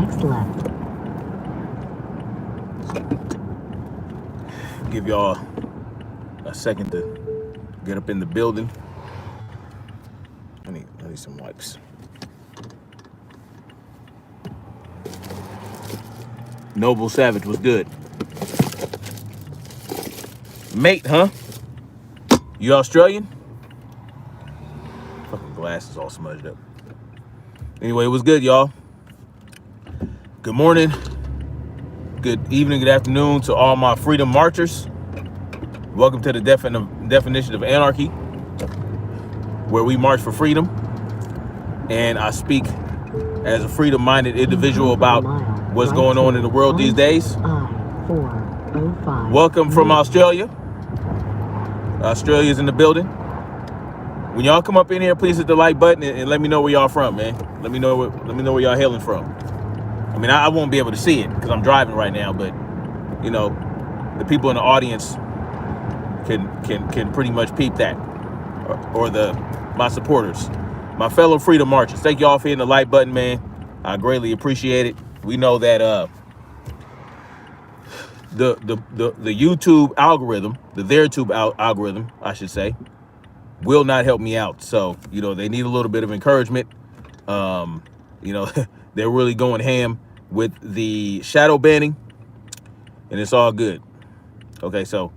next left. Give y'all a second to get up in the building. I need some wipes. Noble Savage was good. Mate, huh? You Australian? Fucking glasses all smudged up. Anyway, it was good, y'all. Good morning, good evening, good afternoon to all my freedom marchers. Welcome to the definition of anarchy, where we march for freedom. And I speak as a freedom-minded individual about what's going on in the world these days. Welcome from Australia. Australia's in the building. When y'all come up in here, please hit the like button and let me know where y'all from, man. Let me know where y'all hailing from. I mean, I won't be able to see it because I'm driving right now, but you know, the people in the audience can pretty much peep that, or my supporters, my fellow freedom marchers. Thank y'all for hitting the like button, man. I greatly appreciate it. We know that the YouTube algorithm, the TheoriTube algorithm, I should say, will not help me out. So, you know, they need a little bit of encouragement. You know, they're really going ham with the shadow banning, and it's all good. Okay, so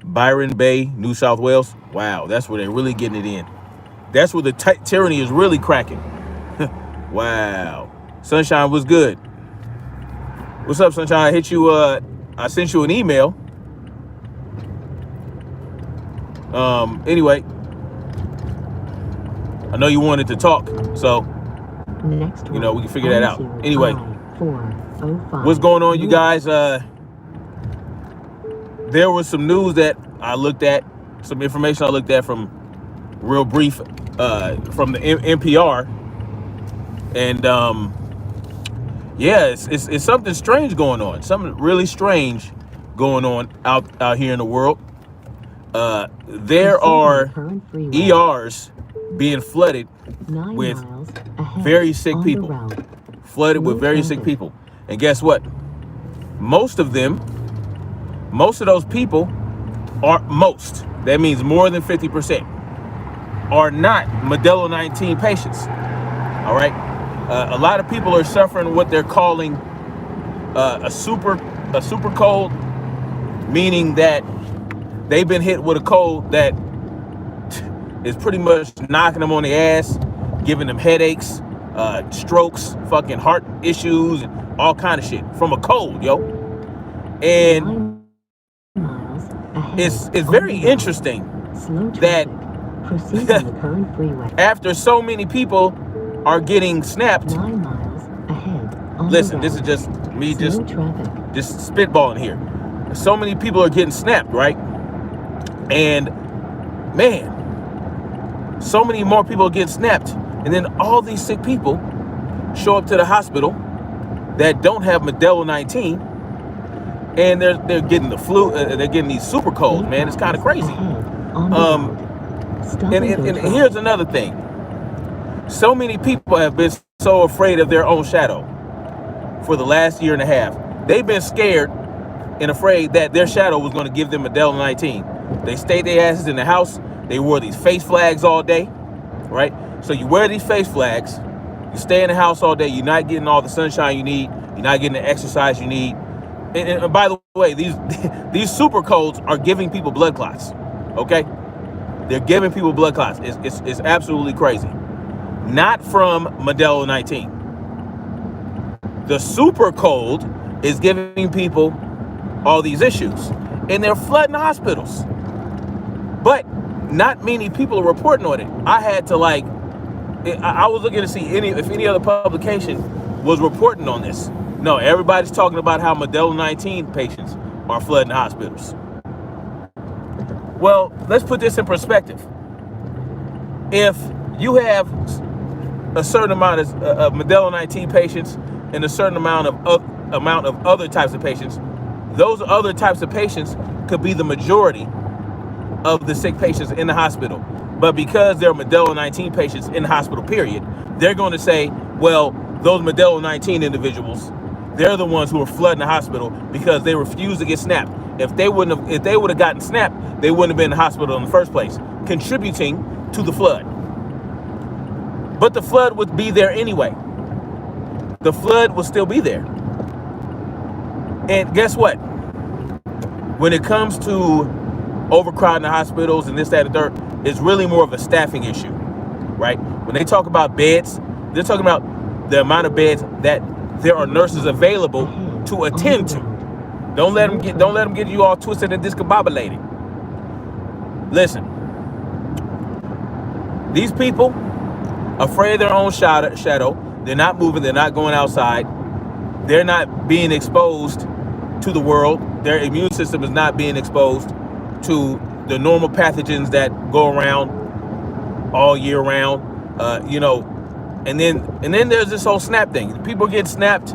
Byron Bay, New South Wales. Wow, that's where they're really getting it in. That's where the tyranny is really cracking. Wow. Sunshine was good. What's up, Sunshine? I hit you. I sent you an email. Anyway, I know you wanted to talk, so you know we can figure that out. Anyway, what's going on, you guys? There was some news that I looked at, some information I looked at from real brief from the NPR, and yeah, it's something strange going on. Something really strange going on out here in the world. There are ERs being flooded with very sick people. Flooded with very sick people. And guess what? Most of those people that means more than 50%, are not Modelo 19 patients. All right? A lot of people are suffering what they're calling a super cold, meaning that they've been hit with a cold that is pretty much knocking them on the ass, giving them headaches, strokes, fucking heart issues, and all kind of shit from a cold, yo. And it's very interesting that after so many people are getting snapped. Listen, this is just me just spitballing here. So many people are getting snapped, right? And man, so many more people are getting snapped. And then all these sick people show up to the hospital that don't have Modelo 19, and they're getting the flu. They're getting these super colds, man. It's kind of crazy. And here's another thing. So many people have been so afraid of their own shadow for the last year and a half. They've been scared and afraid that their shadow was going to give them Modelo 19. They stayed their asses in the house. They wore these face flags all day, right? So you wear these face flags, you stay in the house all day, you're not getting all the sunshine you need, you're not getting the exercise you need. And by the way, these super colds are giving people blood clots, okay? They're giving people blood clots. It's absolutely crazy. Not from Modelo 19. The super cold is giving people all these issues, and they're flooding hospitals. But not many people are reporting on it. I had to I was looking to see if any other publication was reporting on this. No, everybody's talking about how Modelo 19 patients are flooding hospitals. Well, let's put this in perspective. If you have a certain amount of Modelo 19 patients and a certain amount of other types of patients, those other types of patients could be the majority of the sick patients in the hospital. But because there are Modelo 19 patients in the hospital, period, they're going to say, well, those Modelo 19 individuals, they're the ones who are flooding the hospital because they refuse to get snapped. If they would have gotten snapped, they wouldn't have been in the hospital in the first place, contributing to the flood. But the flood would be there anyway. The flood will still be there. And guess what? When it comes to overcrowding the hospitals and this, that, and third, it's really more of a staffing issue, right? When they talk about beds, they're talking about the amount of beds that there are nurses available to attend to. Don't let them get you all twisted and discombobulated. Listen, these people afraid of their own shadow. They're not moving. They're not going outside. They're not being exposed to the world. Their immune system is not being exposed to the normal pathogens that go around all year round. And then there's this whole snap thing. People get snapped,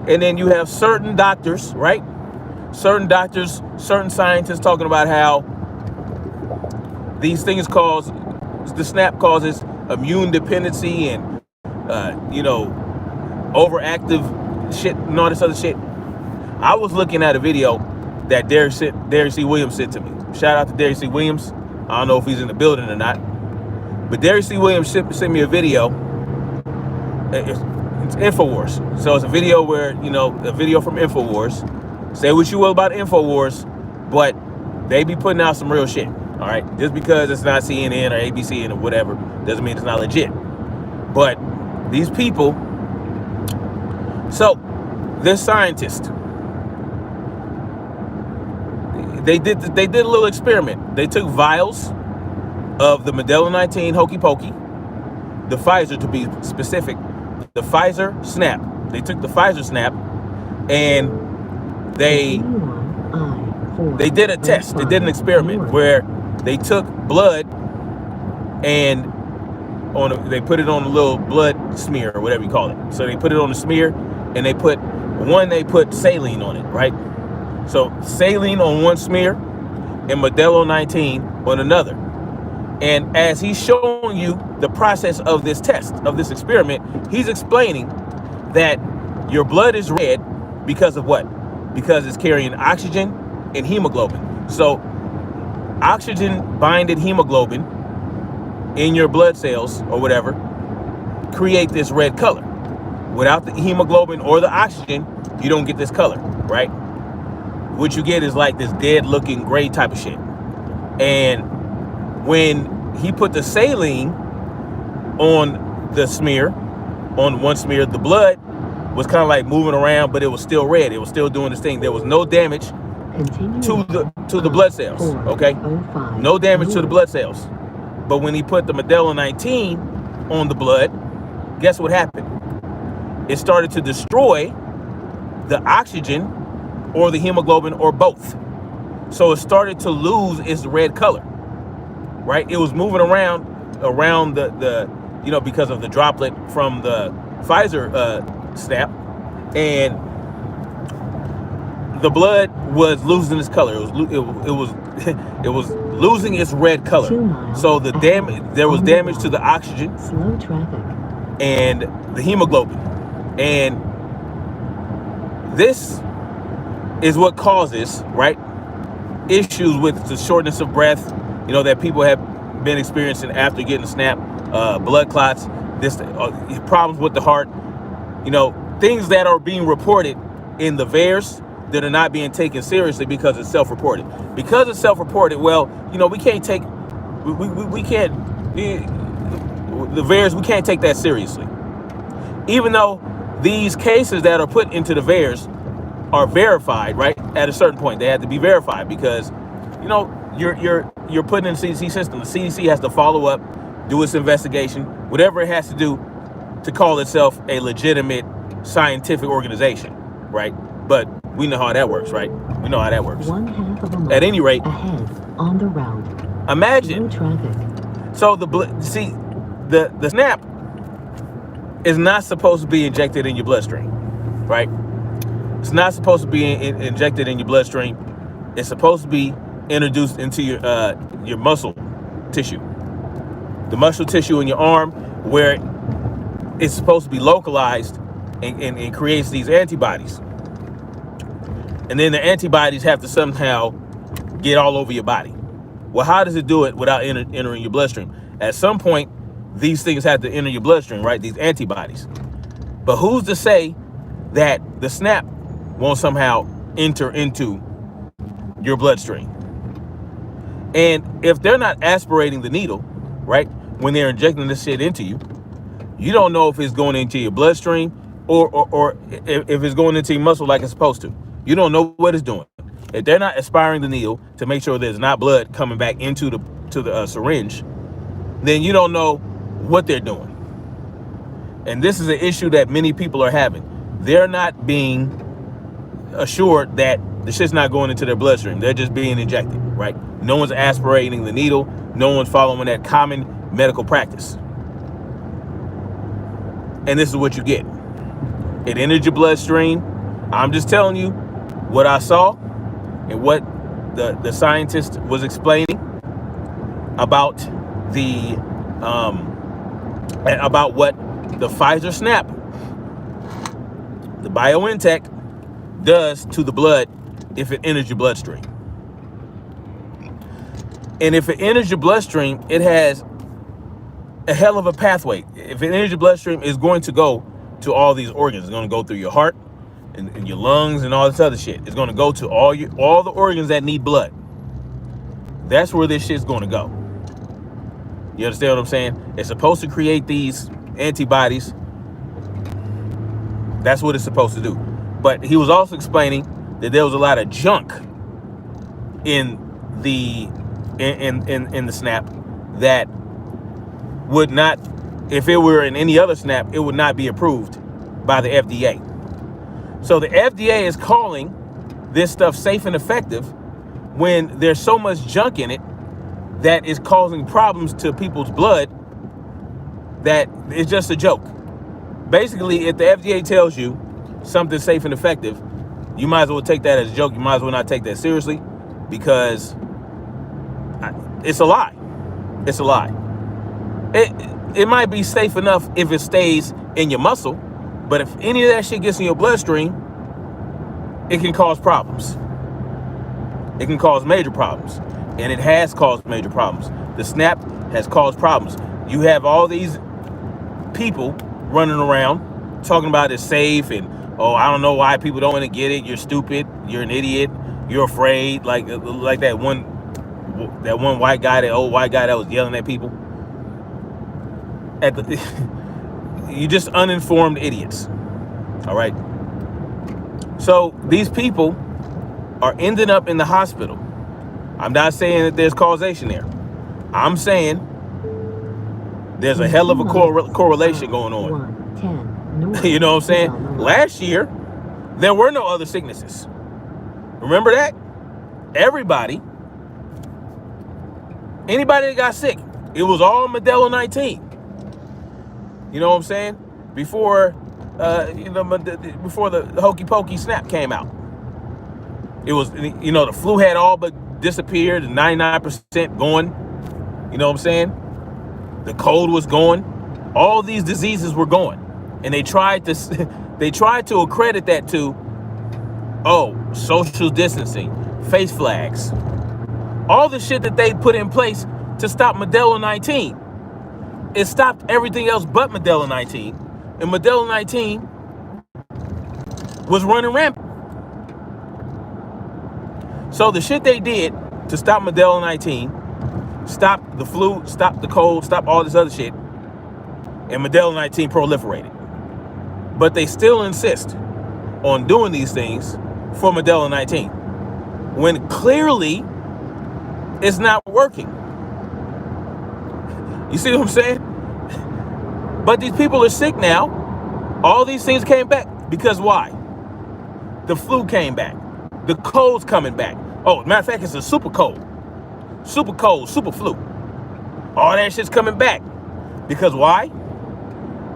and then you have certain doctors, right? Certain doctors, certain scientists talking about how these things the snap causes immune dependency and overactive shit and all this other shit. I was looking at a video that Derek C. Williams sent to me. Shout out to Derek C. Williams. I don't know if he's in the building or not, but Derek C. Williams sent me a video. It's InfoWars. So it's a video where, a video from InfoWars. Say what you will about InfoWars, but they be putting out some real shit. All right. Just because it's not CNN or ABC or whatever doesn't mean it's not legit. But these people, so this scientist, they did a little experiment. They took vials of the Modelo 19 hokey pokey, the Pfizer to be specific, the Pfizer Snap. They took the Pfizer Snap and they did a test. They did an experiment where they took blood and they put it on a little blood smear or whatever you call it. So they put it on the smear and they put saline on it, right? So saline on one smear and Modelo 19 on another. And as he's showing you the process of this test, of this experiment, he's explaining that your blood is red because of what? Because it's carrying oxygen and hemoglobin. So oxygen binded hemoglobin in your blood cells or whatever create this red color. Without the hemoglobin or the oxygen, you don't get this color, right? What you get is like this dead looking gray type of shit. And when he put the saline on the smear, on one smear, the blood was kind of like moving around, but it was still red. It was still doing this thing. There was no damage to the blood cells, okay? No damage to the blood cells. But when he put the Modelo 19 on the blood, guess what happened? It started to destroy the oxygen or the hemoglobin or both. So it started to lose its red color, right? It was moving around the because of the droplet from the Pfizer Snap, and the blood was losing its color. It was losing its red color. So there was damage to the oxygen and the hemoglobin, and this is what causes, right, issues with the shortness of breath, that people have been experiencing after getting snap, blood clots, problems with the heart, things that are being reported in the VAERS that are not being taken seriously because it's self-reported. Because it's self-reported, well, we can't take, the VAERS, we can't take that seriously. Even though these cases that are put into the VAERS are verified, right? At a certain point, they have to be verified because, you're putting in the CDC system. The CDC has to follow up, do its investigation, whatever it has to do to call itself a legitimate scientific organization, right? But we know how that works, right? We know how that works. At any rate, ahead on the route. Imagine. So the snap is not supposed to be injected in your bloodstream, right? It's not supposed to be injected in your bloodstream. It's supposed to be introduced into your muscle tissue, the muscle tissue in your arm, where it's supposed to be localized and creates these antibodies. And then the antibodies have to somehow get all over your body. Well, how does it do it without entering your bloodstream? At some point, these things have to enter your bloodstream, right? These antibodies. But who's to say that the snap won't somehow enter into your bloodstream? And if they're not aspirating the needle, right, when they're injecting this shit into you, you don't know if it's going into your bloodstream or if it's going into your muscle like it's supposed to. You don't know what it's doing. If they're not aspiring the needle to make sure there's not blood coming back into the syringe, then you don't know what they're doing. And this is an issue that many people are having. They're not being assured that the shit's not going into their bloodstream. They're just being injected, right? No one's aspirating the needle. No one's following that common medical practice. And this is what you get. It entered your bloodstream. I'm just telling you what I saw and what the scientist was explaining about about what the Pfizer Snap, the BioNTech, does to the blood if it enters your bloodstream. And if it enters your bloodstream, it has a hell of a pathway. If it enters your bloodstream, it's going to go to all these organs. It's going to go through your heart and your lungs and all this other shit. It's going to go to all the organs that need blood. That's where this shit's going to go. You understand what I'm saying? It's supposed to create these antibodies. That's what it's supposed to do. But he was also explaining that there was a lot of junk in the snap that would not, if it were in any other snap, it would not be approved by the FDA. So the FDA is calling this stuff safe and effective when there's so much junk in it that is causing problems to people's blood that it's just a joke. Basically, if the FDA tells you something's safe and effective, you might as well take that as a joke. You might as well not take that seriously, because it's a lie. It's a lie. It might be safe enough if it stays in your muscle, but if any of that shit gets in your bloodstream, it can cause problems. It can cause major problems, and it has caused major problems. The snap has caused problems. You have all these people running around talking about it's safe and, oh, I don't know why people don't want to get it. You're stupid. You're an idiot. You're afraid. Like that one white guy, that old white guy that was yelling at people. You just uninformed idiots. All right. So these people are ending up in the hospital. I'm not saying that there's causation there. I'm saying there's a hell of a correlation going on. You know what I'm saying? Last year, there were no other sicknesses. Remember that? Anybody that got sick, it was all Modelo 19. You know what I'm saying? Before the hokey pokey snap came out. It was, the flu had all but disappeared, 99% gone. You know what I'm saying? The cold was gone. All these diseases were gone. And they tried to accredit that to, social distancing, face flags. All the shit that they put in place to stop Modelo 19. It stopped everything else but Modelo 19. And Modelo 19 was running rampant. So the shit they did to stop Modelo 19, stop the flu, stop the cold, stop all this other shit, and Modelo 19 proliferated. But they still insist on doing these things for Modelo 19, when clearly it's not working. You see what I'm saying? But these people are sick now. All these things came back because why? The flu came back. The cold's coming back. Oh, matter of fact, it's a super cold, super flu. All that shit's coming back. Because why?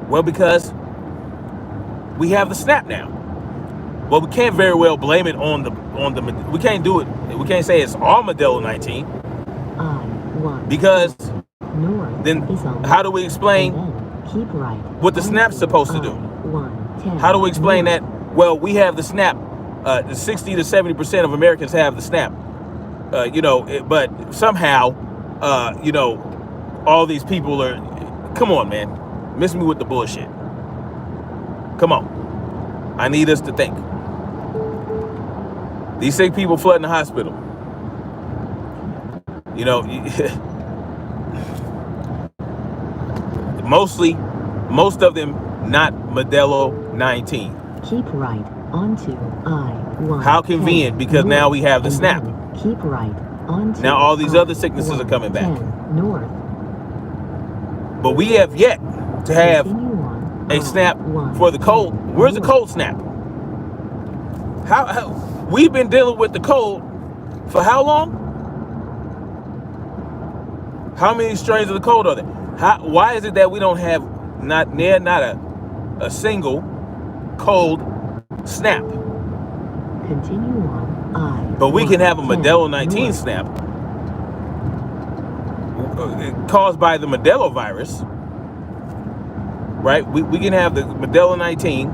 Well, because we have the snap now. Well, we can't very well blame it on the. We can't do it. We can't say it's all Modelo 19. Because then how do we explain what the snap's supposed to do? How do we explain that? Well, we have the SNAP. 60 to 70% of Americans have the SNAP. But somehow, all these people are. Come on, man. Miss me with the bullshit. Come on. I need us to think. These sick people flooding the hospital. Most of them not Modelo 19. Keep right onto I-1. How convenient, because now we have the SNAP. Keep right onto now all these other sicknesses are coming back. North. But we have yet to have a SNAP for the cold. Where's the cold SNAP? How we've been dealing with the cold for how long? How many strains of the cold are there? Why is it that we don't have not a single cold SNAP? Continue on I. But we can have a Modelo 19 SNAP caused by the Modelo virus, right? We can have the Modelo 19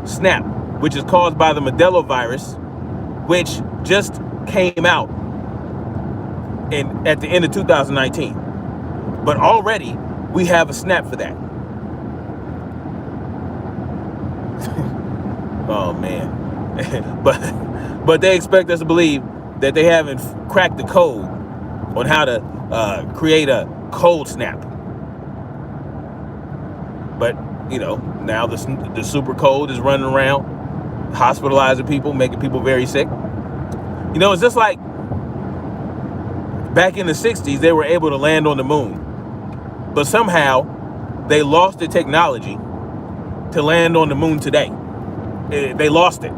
SNAP, which is caused by the Modelo virus, which just came out at the end of 2019. But already we have a SNAP for that. Oh man. but they expect us to believe that they haven't cracked the code on how to create a cold SNAP. But now the super cold is running around, hospitalizing people, making people very sick. It's just like back in the 60s, they were able to land on the moon, but somehow they lost the technology to land on the moon today. They lost it.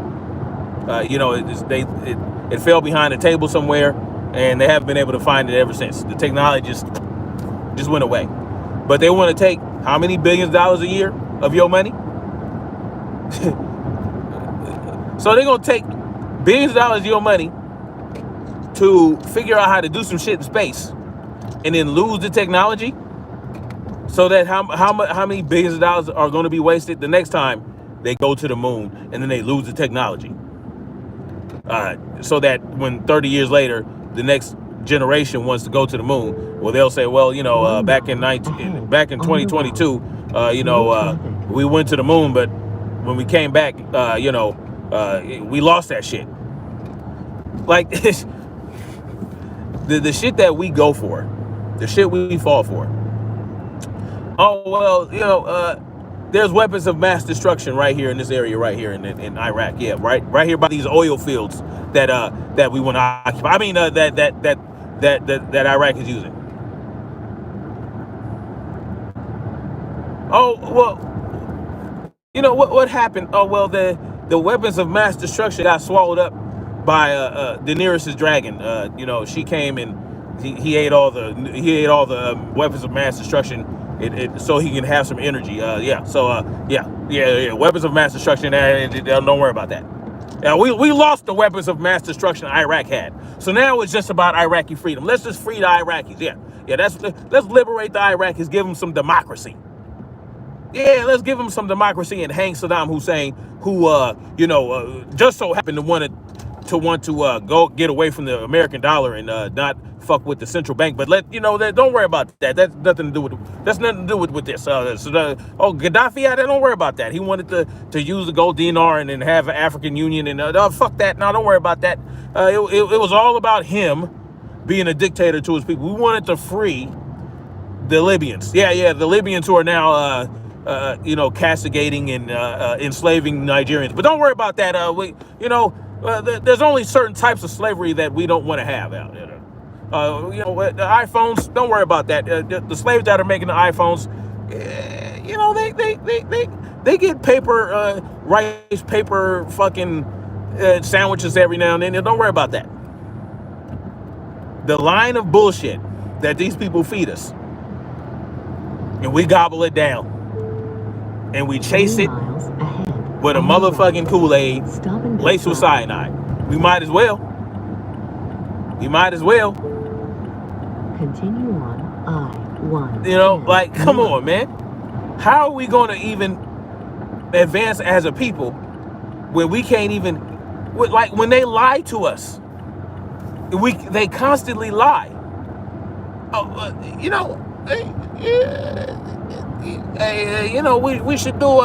It fell behind a table somewhere, and they haven't been able to find it ever since. The technology just went away. But they want to take how many billions of dollars a year of your money? So they're going to take billions of dollars of your money to figure out how to do some shit in space, and then lose the technology, so that how many billions of dollars are going to be wasted the next time they go to the moon, and then they lose the technology, so that when 30 years later the next generation wants to go to the moon, well, they'll say, well, back in 2022, we went to the moon, but when we came back, we lost that shit. Like the shit that we go for, the shit we fall for. Oh, well, there's weapons of mass destruction right here in this area, right here in Iraq. Yeah, right here by these oil fields that we want to occupy. I mean, that Iraq is using. Oh, well, what happened? Oh, well, the weapons of mass destruction got swallowed up by Daenerys' dragon. She came and he ate all the weapons of mass destruction. So he can have some energy. Weapons of mass destruction. Don't worry about that. We lost the weapons of mass destruction Iraq had. So now it's just about Iraqi freedom. Let's just free the Iraqis. Let's liberate the Iraqis. Give them some democracy. Yeah, let's give them some democracy and hang Saddam Hussein, who just so happened to want to go get away from the American dollar and not fuck with the central bank. But don't worry about that. That's nothing to do with this. Gaddafi, don't worry about that. He wanted to use the gold dinar and then have an African Union, and fuck that. No, don't worry about that. It was all about him being a dictator to his people. We wanted to free the Libyans. The Libyans who are now castigating and enslaving Nigerians. But don't worry about that. There's only certain types of slavery that we don't want to have out there. The iPhones, don't worry about that. The slaves that are making the iPhones, they get paper, rice paper fucking sandwiches every now and then. Don't worry about that. The line of bullshit that these people feed us, and we gobble it down, and we chase it with a motherfucking Kool-Aid laced with cyanide. We might as well. Continue on I-1. Come on, man. How are we going to even advance as a people where we can't even, like when they lie to us, they constantly lie. You know, we should do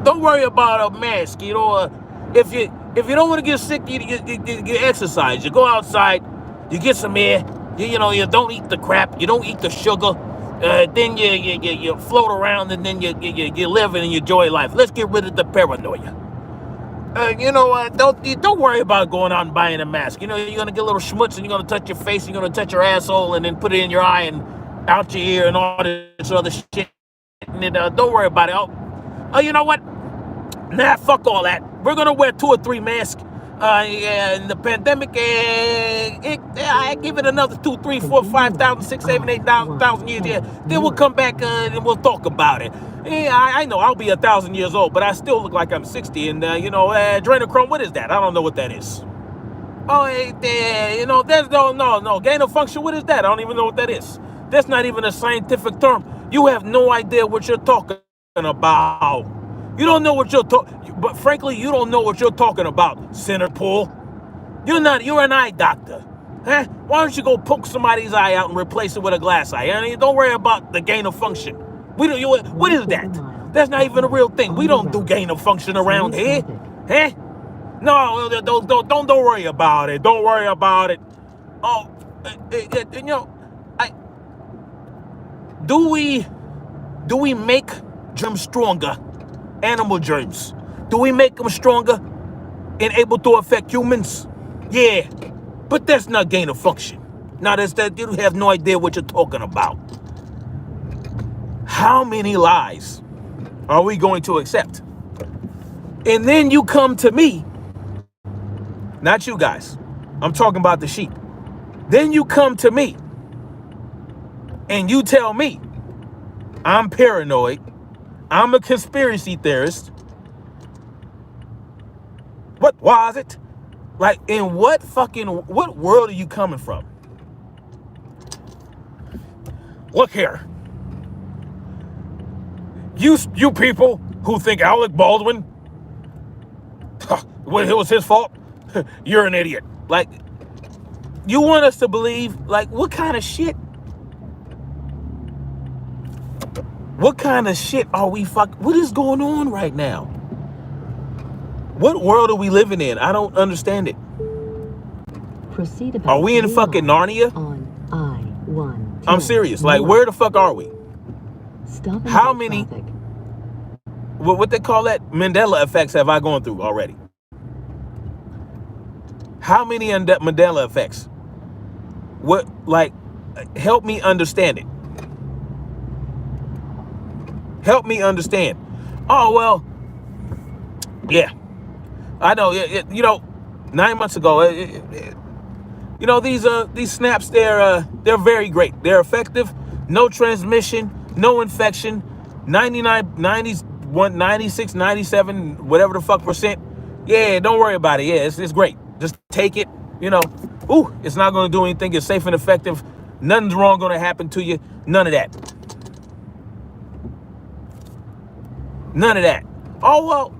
don't worry about a mask. If you don't want to get sick, you exercise. You go outside, you get some air. You don't eat the crap. You don't eat the sugar. Then you float around, and then you live and you enjoy life. Let's get rid of the paranoia. Don't worry about going out and buying a mask. You're gonna get a little schmutz, and you're gonna touch your face, and you're gonna touch your asshole, and then put it in your eye and out your ear and all this other shit. And then, don't worry about it. Oh, you know what? Nah, fuck all that. We're gonna wear 2 or 3 masks. In the pandemic, I give it another 2, 3, 4, 5,000, 6, 7, 8,000 years. Yeah, then we'll come back and we'll talk about it. Yeah, I know I'll be 1,000 years old, but I still look like I'm 60. And adrenochrome, what is that? I don't know what that is. Oh, there's no gain of function. What is that? I don't even know what that is. That's not even a scientific term. You have no idea what you're talking about. You don't know what you're talking, but frankly, you don't know what you're talking about, Senator Paul. You're an eye doctor. Huh? Why don't you go poke somebody's eye out and replace it with a glass eye? Don't worry about the gain of function. What is that? That's not even a real thing. We don't do gain of function around here. Huh? No, don't worry about it. Don't worry about it. Oh, do we make germs stronger? Animal germs. Do we make them stronger and able to affect humans? Yeah, but that's not gain of function. Now, you have no idea what you're talking about. How many lies are we going to accept? And then you come to me, not you guys. I'm talking about the sheep. Then you come to me and you tell me I'm paranoid. I'm a conspiracy theorist. What was it? Like, in what world are you coming from? Look here. You people who think Alec Baldwin, it was his fault, you're an idiot. Like, you want us to believe, like, what kind of shit? What kind of shit are we what is going on right now? What world are we living in? I don't understand it. Proceed about are we in fucking Narnia? On I-1. I'm serious. Like, where the fuck are we? Stop. How many, what they call that? Mandela effects have I gone through already? How many Mandela effects? Help me understand it. Help me understand. Oh, well, yeah. I know, 9 months ago, these snaps, they're very great. They're effective. No transmission, no infection, 99, 91, 96, 97, whatever the fuck percent. Yeah, don't worry about it. Yeah, it's great. Just take it, it's not going to do anything. It's safe and effective. Nothing's wrong going to happen to you. None of that. None of that. Oh, well,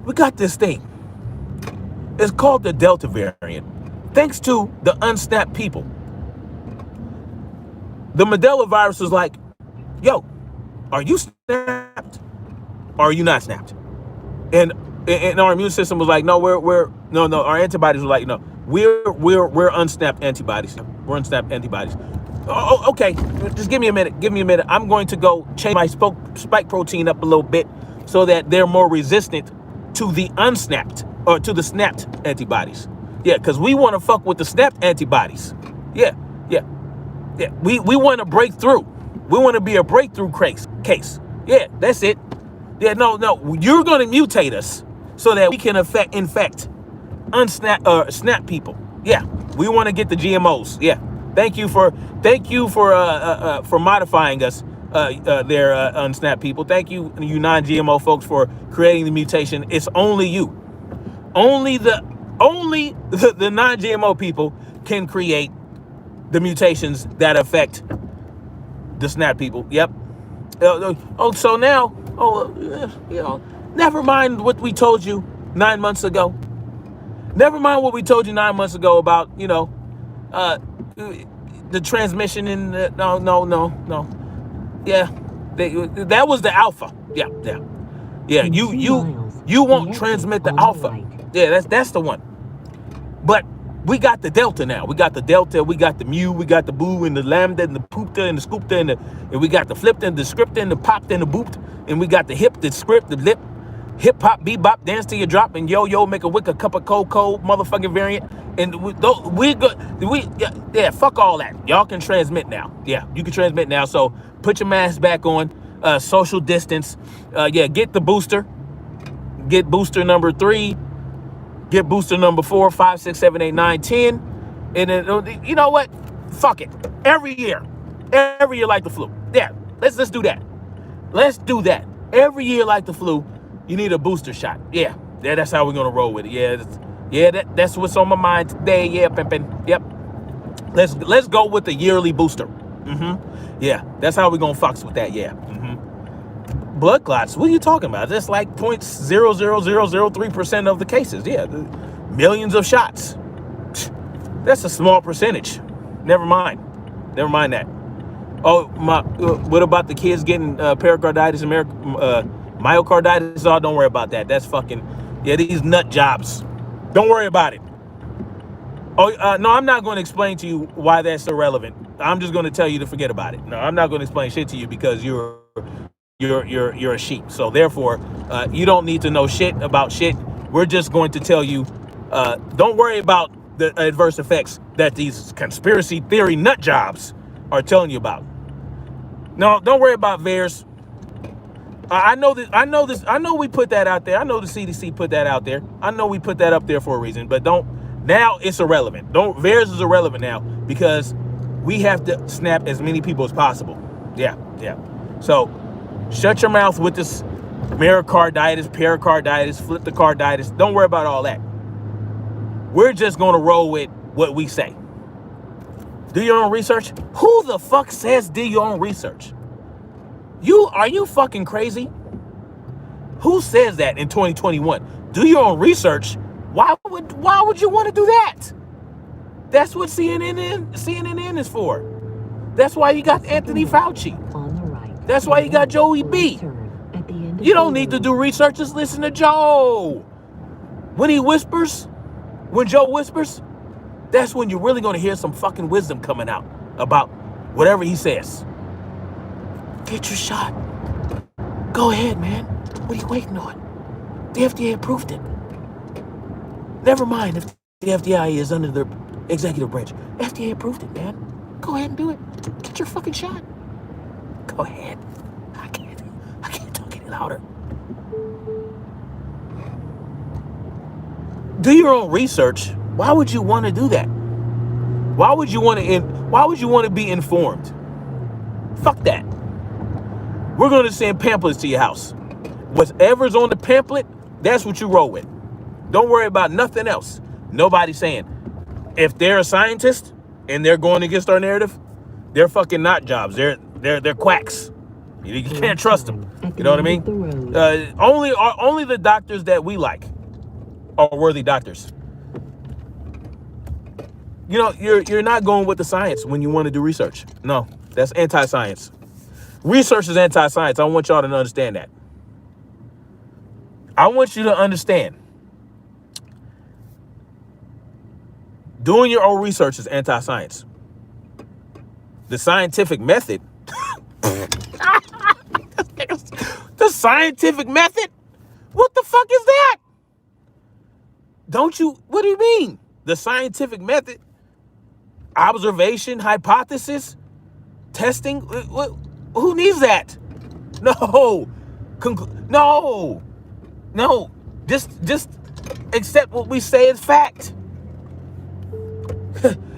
we got this thing. It's called the Delta variant. Thanks to the Unsnapped people. The Modelo virus was like, yo, are you snapped? Or are you not snapped? And our immune system was like, no, no, our antibodies were like, no, we're unsnapped antibodies. We're unsnapped antibodies. Oh, okay. Just give me a minute. I'm going to go change my spike protein up a little bit so that they're more resistant to the unsnapped or to the snapped antibodies. Yeah, because we want to fuck with the snapped antibodies. Yeah. We want to break through. We want to be a breakthrough case. Yeah, that's it. Yeah, no, you're going to mutate us so that we can infect snap people. Yeah, we want to get the GMOs. Yeah. Thank you for modifying us, there, Unsnapped people. Thank you non-GMO folks, for creating the mutation. It's only you. Only the non-GMO people can create the mutations that affect the snap people. Yep. So now never mind what we told you 9 months ago. Never mind what we told you 9 months ago about, the transmission in the, no. Yeah, that was the alpha. Yeah. In 2 miles, You won't the exit transmit the on alpha. right. Yeah, that's the one. But we got the delta now. We got the delta, we got the mu, we got the boo and the lambda and the poopta and the scoopta and we got the flipped and the scripta and the popped and the booped and we got the hip, the script, the lip, hip hop, bebop, dance till you drop and yo make a wick, a cup of cold motherfucking variant. And fuck all that. Y'all can transmit now. Yeah, you can transmit now. So put your mask back on, social distance. Get the booster. Get booster number 3. Get booster number 4, 5, 6, 7, 8, 9, 10. And then, you know what? Fuck it. Every year like the flu. Yeah, let's do that. Let's do that. Every year like the flu, you need a booster shot. Yeah, that's how we're gonna roll with it. That's what's on my mind today. Yeah, pimpin'. Yep. Let's go with the yearly booster. Yeah, that's how we're gonna fucks with that. Yeah. Blood clots. What are you talking about? That's like 0.00003% of the cases. Yeah, millions of shots. That's a small percentage. Never mind that. Oh, what about the kids getting pericarditis and myocarditis? Oh, don't worry about that. That's fucking, these nut jobs. Don't worry about it. Oh, no, I'm not going to explain to you why that's irrelevant. I'm just going to tell you to forget about it. No, I'm not going to explain shit to you because you're a sheep. So therefore, you don't need to know shit about shit. We're just going to tell you, don't worry about the adverse effects that these conspiracy theory nut jobs are telling you about. No, don't worry about VAERS. I know this. I know we put that out there. I know the CDC put that out there. I know we put that up there for a reason, but now it's irrelevant. VAERS is irrelevant now because we have to snap as many people as possible. Yeah. So shut your mouth with this myocarditis, pericarditis, flip the carditis. Don't worry about all that. We're just going to roll with what we say. Do your own research? Who the fuck says do your own research? Are you fucking crazy? Who says that in 2021? Do your own research? Why would you want to do that? That's what CNN is for. That's why you got Anthony Fauci. On the right. That's why you got Joey B. At the end of You don't need to do research, just listen to Joe. When Joe whispers, that's when you're really going to hear some fucking wisdom coming out about whatever he says. Get your shot. Go ahead, man. What are you waiting on? The FDA approved it. Never mind if the FDA is under the executive branch. FDA approved it, man. Go ahead and do it. Get your fucking shot. Go ahead. I can't talk any louder. Do your own research. Why would you want to do that? Why would you want to be informed? Fuck that. We're going to send pamphlets to your house. Whatever's on the pamphlet, that's what you roll with. Don't worry about nothing else. Nobody's saying. If they're a scientist and they're going against our narrative, they're fucking nut jobs. They're quacks. You can't trust them. You know what I mean? Only the doctors that we like are worthy doctors. You know, you're not going with the science when you want to do research. No, that's anti-science. Research is anti-science. I want y'all to understand that. I want you to understand. Doing your own research is anti-science. The scientific method. The scientific method? What the fuck is that? What do you mean? The scientific method? Observation, hypothesis, testing? Who needs that? No. No. Just accept what we say as fact.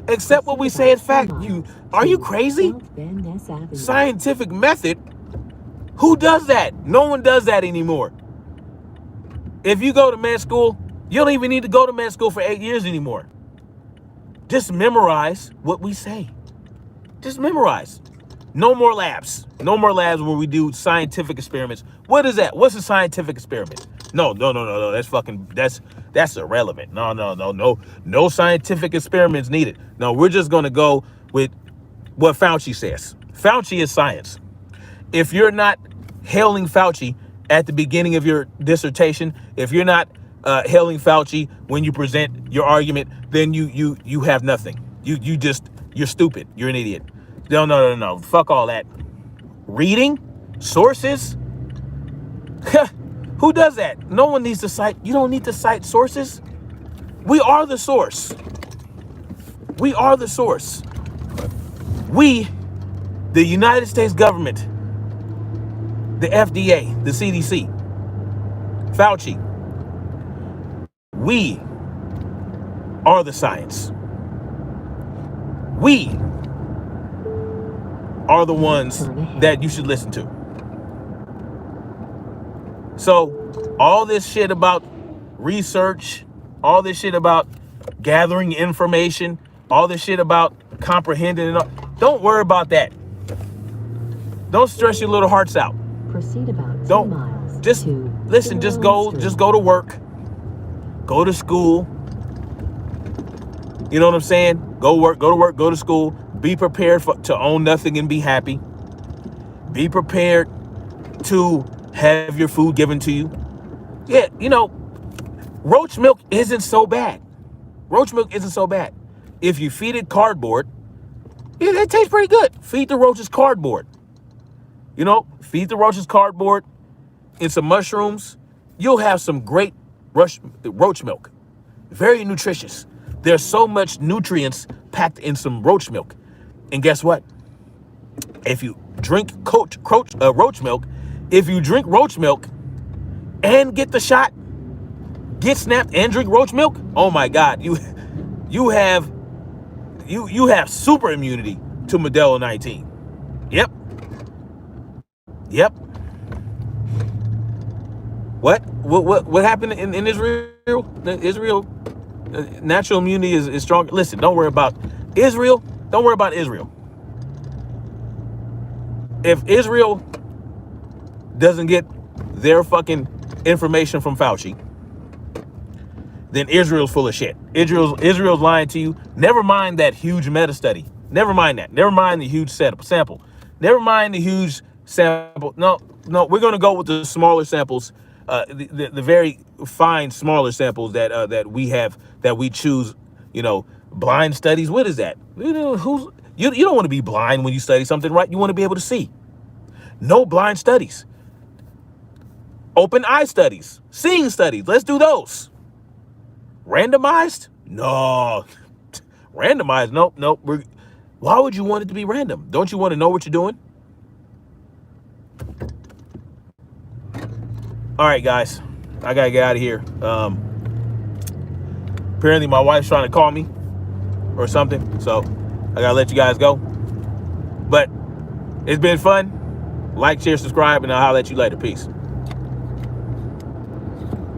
Accept what we say as fact. Are you crazy? Scientific method? Who does that? No one does that anymore. If you go to med school, you don't even need to go to med school for 8 years anymore. Just memorize what we say. Just memorize. No more labs. No more labs where we do scientific experiments. What is that? What's a scientific experiment? No. That's irrelevant. No scientific experiments needed. No, we're just going to go with what Fauci says. Fauci is science. If you're not hailing Fauci at the beginning of your dissertation, if you're not hailing Fauci when you present your argument, then you have nothing. You're stupid. You're an idiot. No. Fuck all that. Reading sources. Who does that? No one needs to cite. You don't need to cite sources. We are the source. We are the source. We, the United States government, the FDA, the CDC, Fauci, we are the science. We are the ones that you should listen to. So all this shit about research, all this shit about gathering information, all this shit about comprehending it all, don't worry about that. Don't stress your little hearts out. Proceed about 2 Don't miles. just listen, just go to work. Go to school. You know what I'm saying? Go to work, go to school. Be prepared to own nothing and be happy. Be prepared to have your food given to you. Yeah, roach milk isn't so bad. Roach milk isn't so bad. If you feed it cardboard, it tastes pretty good. Feed the roaches cardboard. Feed the roaches cardboard and some mushrooms. You'll have some great roach milk. Very nutritious. There's so much nutrients packed in some roach milk. And guess what? If you drink roach milk, if you drink roach milk and get the shot, get snapped and drink roach milk, oh my God, you have super immunity to Modelo 19. Yep. What happened in Israel? Israel, natural immunity is strong. Listen, don't worry about Israel. Don't worry about Israel. If Israel doesn't get their fucking information from Fauci, then Israel's full of shit. Israel's lying to you. Never mind that huge meta study. Never mind that. Never mind the huge sample. Never mind the huge sample. No, we're going to go with the smaller samples, the very fine smaller samples that we have, that we choose. Blind studies. What is that? You don't want to be blind when you study something, right? You want to be able to see. No blind studies. Open eye studies, seeing studies. Let's do those. Randomized? No. Randomized? Nope. Why would you want it to be random? Don't you want to know what you're doing? All right, guys. I got to get out of here. Apparently my wife's trying to call me or something. So I got to let you guys go. But it's been fun. Like, share, subscribe, and I'll holler at you later. Peace.